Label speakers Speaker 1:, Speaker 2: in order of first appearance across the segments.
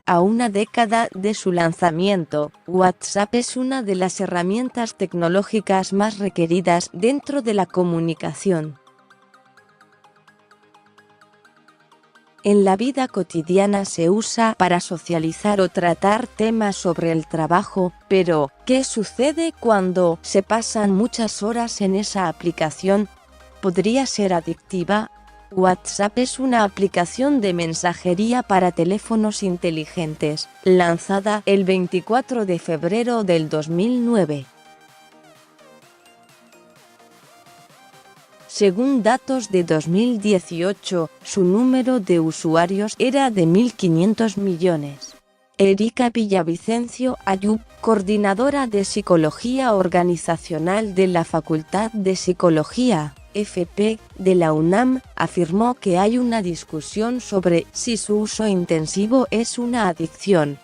Speaker 1: a una década de su lanzamiento, WhatsApp es una de las herramientas tecnológicas más requeridas dentro de la comunicación. En la vida cotidiana se usa para socializar o tratar temas sobre el trabajo, pero ¿qué sucede cuando se pasan muchas horas en esa aplicación? ¿Podría ser adictiva? WhatsApp es una aplicación de mensajería para teléfonos inteligentes, lanzada el 24 de febrero del 2009. Según datos de 2018, su número de usuarios era de 1.500 millones. Erika Villavicencio Ayub, coordinadora de Psicología Organizacional de la Facultad de Psicología, FP, de la UNAM, afirmó que hay una discusión sobre si su uso intensivo es una adicción.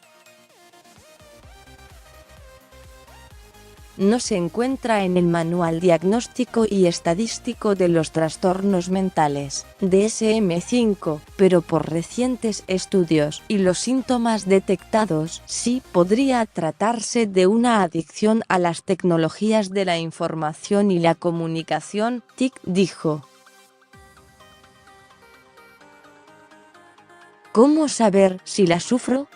Speaker 1: No se encuentra en el Manual Diagnóstico y Estadístico de los Trastornos Mentales, DSM-5, pero por recientes estudios y los síntomas detectados, sí podría tratarse de una adicción a las tecnologías de la información y la comunicación, TIC dijo. ¿Cómo saber si la sufro?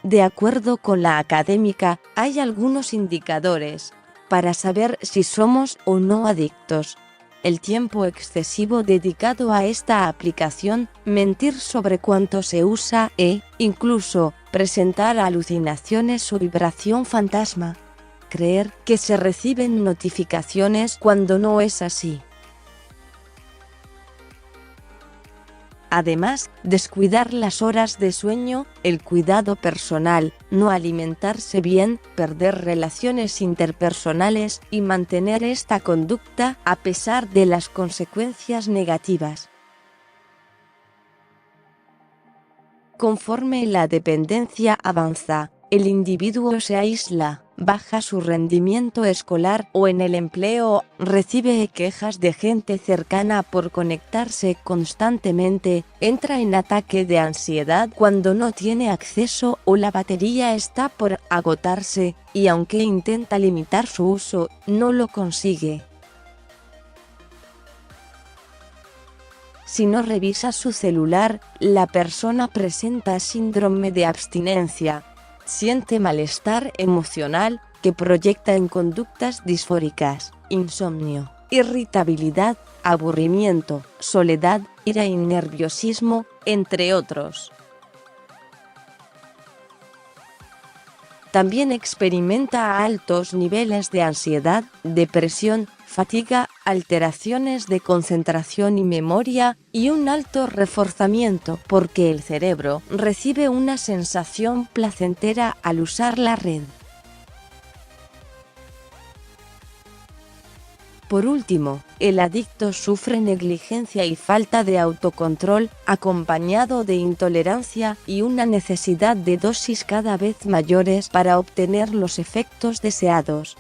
Speaker 1: De acuerdo con la académica, hay algunos indicadores para saber si somos o no adictos. El tiempo excesivo dedicado a esta aplicación, mentir sobre cuánto se usa e, incluso, presentar alucinaciones o vibración fantasma. Creer que se reciben notificaciones cuando no es así. Además, descuidar las horas de sueño, el cuidado personal, no alimentarse bien, perder relaciones interpersonales y mantener esta conducta a pesar de las consecuencias negativas. Conforme la dependencia avanza, el individuo se aísla, baja su rendimiento escolar o en el empleo, recibe quejas de gente cercana por conectarse constantemente, entra en ataque de ansiedad cuando no tiene acceso o la batería está por agotarse, y aunque intenta limitar su uso, no lo consigue. Si no revisa su celular, la persona presenta síndrome de abstinencia. Siente malestar emocional, que proyecta en conductas disfóricas, insomnio, irritabilidad, aburrimiento, soledad, ira y nerviosismo, entre otros. También experimenta altos niveles de ansiedad, depresión, fatiga, alteraciones de concentración y memoria, y un alto reforzamiento porque el cerebro recibe una sensación placentera al usar la red. Por último, el adicto sufre negligencia y falta de autocontrol, acompañado de intolerancia y una necesidad de dosis cada vez mayores para obtener los efectos deseados.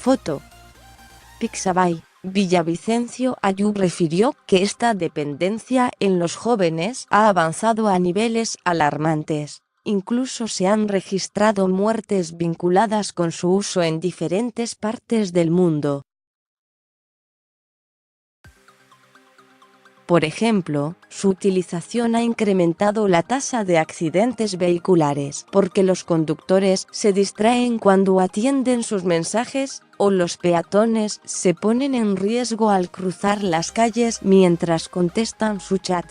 Speaker 1: Foto. Pixabay. Villavicencio Ayub refirió que esta dependencia en los jóvenes ha avanzado a niveles alarmantes. Incluso se han registrado muertes vinculadas con su uso en diferentes partes del mundo. Por ejemplo, su utilización ha incrementado la tasa de accidentes vehiculares porque los conductores se distraen cuando atienden sus mensajes, o los peatones se ponen en riesgo al cruzar las calles mientras contestan su chat.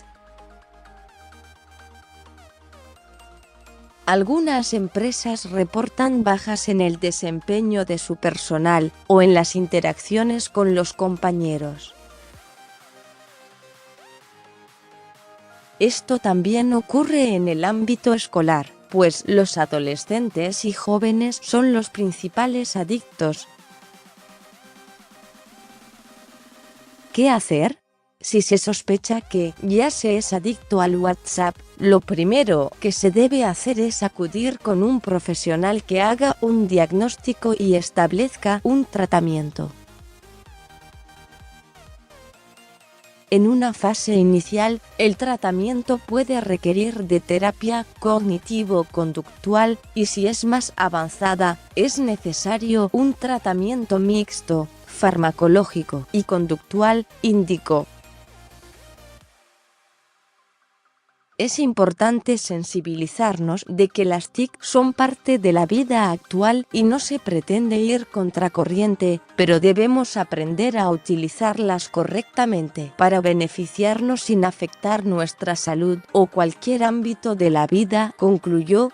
Speaker 1: Algunas empresas reportan bajas en el desempeño de su personal o en las interacciones con los compañeros. Esto también ocurre en el ámbito escolar, pues los adolescentes y jóvenes son los principales adictos. ¿Qué hacer? Si se sospecha que ya se es adicto al WhatsApp, lo primero que se debe hacer es acudir con un profesional que haga un diagnóstico y establezca un tratamiento. En una fase inicial, el tratamiento puede requerir de terapia cognitivo-conductual y si es más avanzada, es necesario un tratamiento mixto, farmacológico y conductual, indicó. Es importante sensibilizarnos de que las TIC son parte de la vida actual y no se pretende ir contracorriente, pero debemos aprender a utilizarlas correctamente para beneficiarnos sin afectar nuestra salud o cualquier ámbito de la vida, concluyó.